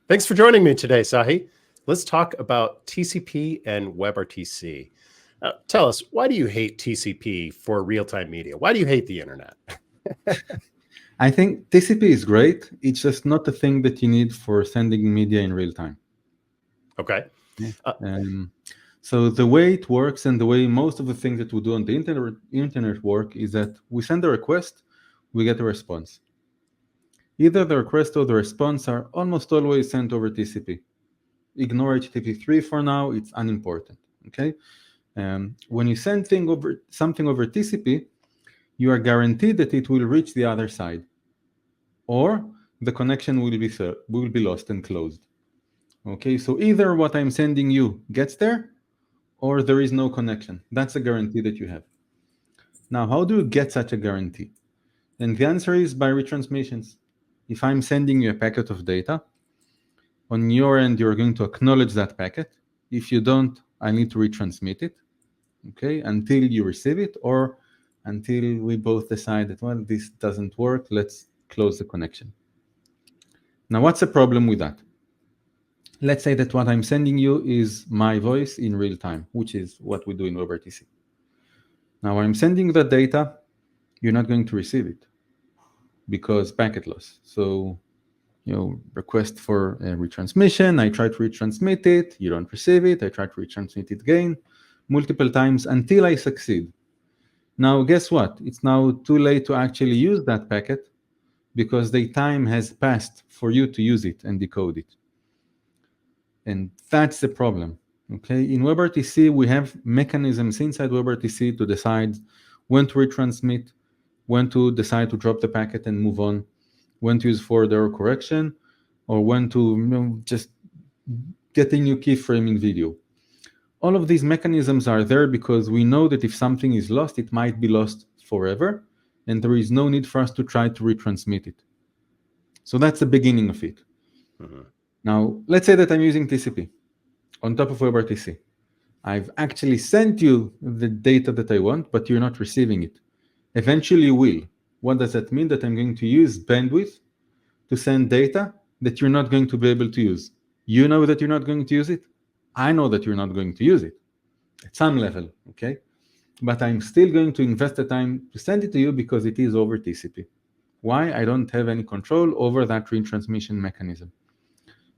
Thanks for joining me today, Tsahi. Let's talk about TCP and WebRTC. Tell us, why do you hate TCP for real-time media? Why do you hate the internet? I think TCP is great. It's just not a thing that you need for sending media in real time. Okay. Yeah. So the way it works and the way most of the things that we do on the internet work is that we send a request, we get a response. Either the request or the response are almost always sent over TCP. Ignore HTTP3 for now, it's unimportant. Okay. When you send something over TCP, you are guaranteed that it will reach the other side, or the connection will be lost and closed. Okay, so either what I'm sending you gets there, or there is no connection. That's a guarantee that you have. Now, how do you get such a guarantee? And the answer is by retransmissions. If I'm sending you a packet of data, on your end, you're going to acknowledge that packet. If you don't, I need to retransmit it, okay, until you receive it, or until we both decide that, well, this doesn't work, let's close the connection. Now, what's the problem with that? Let's say that what I'm sending you is my voice in real time, which is what we do in WebRTC. Now, when I'm sending the data, you're not going to receive it because packet loss. So, request for a retransmission, I try to retransmit it, you don't receive it, I try to retransmit it again, multiple times until I succeed. Now, guess what? It's now too late to actually use that packet because the time has passed for you to use it and decode it. And that's the problem. Okay, in WebRTC, we have mechanisms inside WebRTC to decide when to retransmit, when to decide to drop the packet and move on, when to use forward error correction, or when to just get a new keyframe in video. All of these mechanisms are there because we know that if something is lost, it might be lost forever, and there is no need for us to try to retransmit it. So that's the beginning of it. Mm-hmm. Now, let's say that I'm using TCP on top of WebRTC. I've actually sent you the data that I want, but you're not receiving it. Eventually you will. What does that mean? That I'm going to use bandwidth to send data that you're not going to be able to use. You know that you're not going to use it. I know that you're not going to use it at some level, okay? But I'm still going to invest the time to send it to you because it is over TCP. Why? I don't have any control over that retransmission mechanism.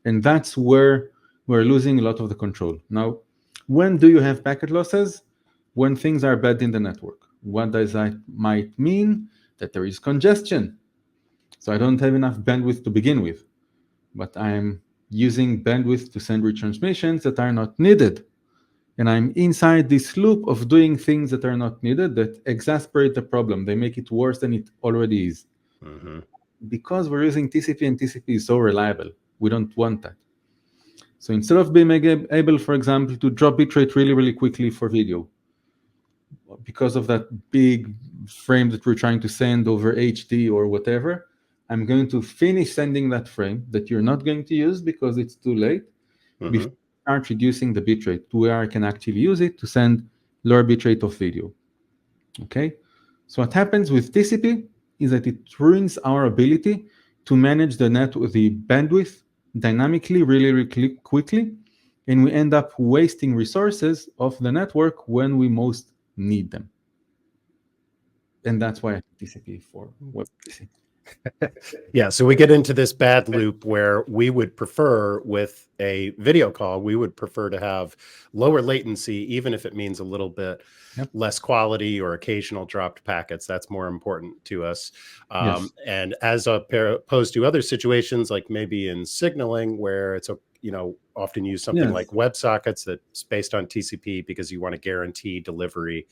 And that's where we're losing a lot of the control. Now, when do you have packet losses? When things are bad in the network. What does that might mean? That there is congestion. So I don't have enough bandwidth to begin with, but I'm using bandwidth to send retransmissions that are not needed. And I'm inside this loop of doing things that are not needed that exasperate the problem. They make it worse than it already is. Mm-hmm. Because we're using TCP and TCP is so reliable, we don't want that. So instead of being able, for example, to drop bitrate really, really quickly for video, because of that big frame that we're trying to send over HD or whatever, I'm going to finish sending that frame that you're not going to use because it's too late, before I start reducing the bitrate to where I can actually use it to send lower bitrate of video. Okay, so what happens with TCP is that it ruins our ability to manage the bandwidth dynamically, really, really quickly, and we end up wasting resources of the network when we most need them. And that's why I TCP for WebRTC. Yeah, so we get into this bad loop where we would prefer, with a video call, we would prefer to have lower latency, even if it means a little bit less quality or occasional dropped packets. That's more important to us. Yes. And as opposed to other situations, like maybe in signaling, where it's often use something like WebSockets that's based on TCP because you want to guarantee delivery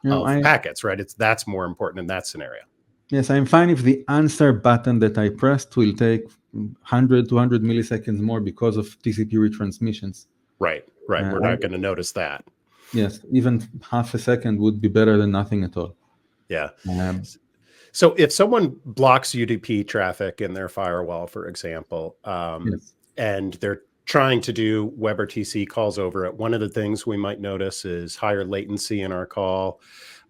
of packets, right? That's more important in that scenario. Yes, I'm fine if the answer button that I pressed will take 100, 200 milliseconds more because of TCP retransmissions. Right. We're not going to notice that. Yes, even half a second would be better than nothing at all. Yeah. So if someone blocks UDP traffic in their firewall, for example, and they're trying to do WebRTC calls over it, one of the things we might notice is higher latency in our call.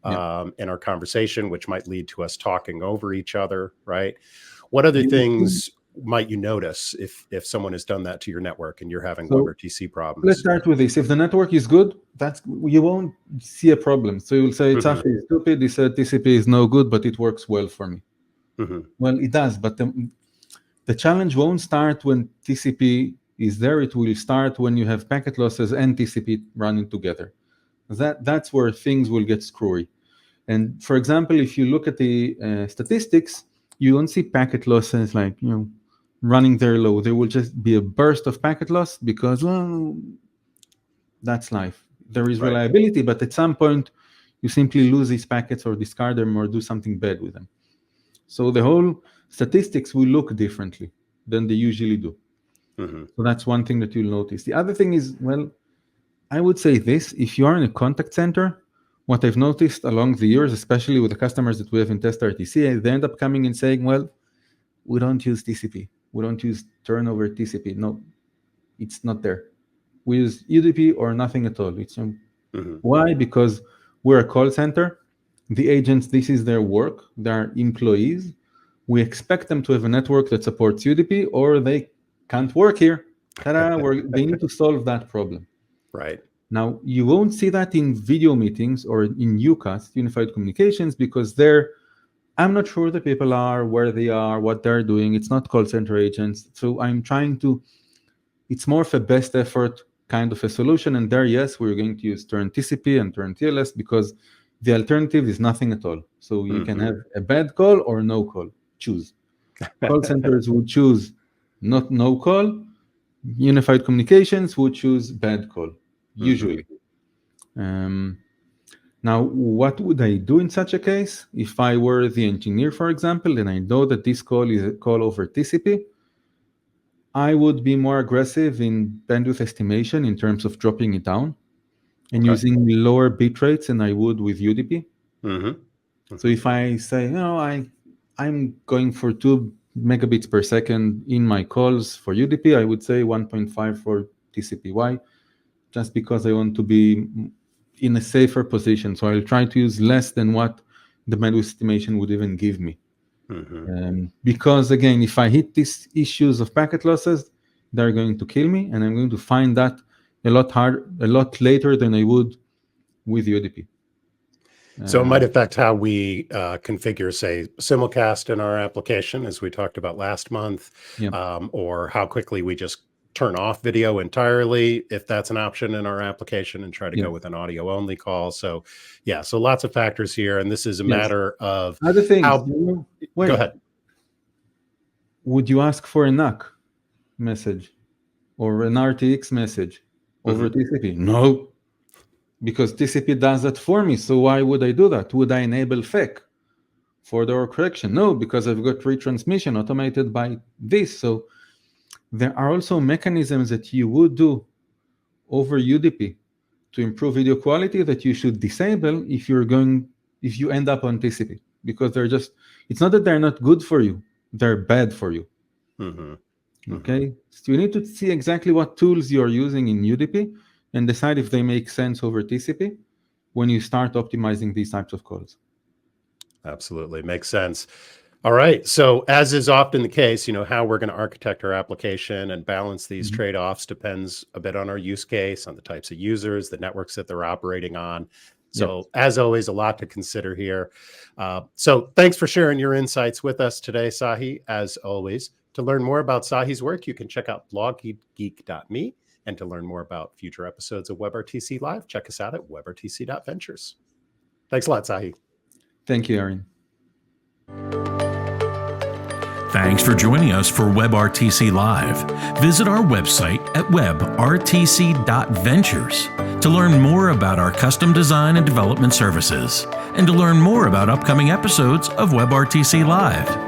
In our conversation, which might lead to us talking over each other, right? What other things might you notice if someone has done that to your network and you're having So, WebRTC problems? let's start with this. If the network is good, you won't see a problem. So you'll say, Tsahi is stupid. He said TCP is no good, but it works well for me. Well, it does, but the challenge won't start when TCP is there. It will start when you have packet losses and TCP running together. That's where things will get screwy. And for example, if you look at the statistics, you don't see packet losses like running very low. There will just be a burst of packet loss because, well, that's life. There is reliability, but at some point you simply lose these packets or discard them or do something bad with them. So the whole statistics will look differently than they usually do. So that's one thing that you'll notice. The other thing is, well, I would say this: if you are in a contact center, what I've noticed along the years, especially with the customers that we have in TestRTC, they end up coming and saying, well, we don't use TCP. We don't use turnover TCP. No, it's not there. We use UDP or nothing at all. It's Why? Because we're a call center. The agents, this is their work. They're employees. We expect them to have a network that supports UDP, or they can't work here. They need to solve that problem. Right. Now, you won't see that in video meetings or in UCAS, Unified Communications, because I'm not sure the people are, where they are, what they're doing. It's not call center agents. So it's more of a best effort kind of a solution. And there, yes, we're going to use turn TCP and turn TLS because the alternative is nothing at all. So you can have a bad call or no call. Choose. Call centers would choose no call. Unified Communications would choose bad call, usually. Now, what would I do in such a case? If I were the engineer, for example, and I know that this call is a call over TCP, I would be more aggressive in bandwidth estimation in terms of dropping it down and using lower bit rates than I would with UDP. So if I say, I'm going for 2 megabits per second in my calls for UDP, I would say 1.5 for TCP. Why? Just because I want to be in a safer position. So I'll try to use less than what the bandwidth estimation would even give me. Because again, if I hit these issues of packet losses, they're going to kill me, and I'm going to find that a lot later than I would with UDP. So it might affect how we configure, say, simulcast in our application, as we talked about last month, or how quickly we just turn off video entirely, if that's an option in our application, and try to go with an audio-only call. So, so lots of factors here, and this is a matter of other things. Go ahead. Would you ask for a NAC message or an RTX message over TCP? No. Because TCP does that for me, so why would I do that? Would I enable FEC for the error correction? No, because I've got retransmission automated by this. So there are also mechanisms that you would do over UDP to improve video quality that you should disable if you end up on TCP, because it's not that they're not good for you, they're bad for you. Okay, so you need to see exactly what tools you're using in UDP and decide if they make sense over TCP when you start optimizing these types of calls. Absolutely. Makes sense. All right. So as is often the case, how we're going to architect our application and balance these trade-offs depends a bit on our use case, on the types of users, the networks that they're operating on. So as always, a lot to consider here. So thanks for sharing your insights with us today, Tsahi. As always, to learn more about Tsahi's work, you can check out bloggeek.me. And to learn more about future episodes of WebRTC Live, check us out at WebRTC.ventures. Thanks a lot, Tsahi. Thank you, Arin. Thanks for joining us for WebRTC Live. Visit our website at WebRTC.ventures to learn more about our custom design and development services, and to learn more about upcoming episodes of WebRTC Live.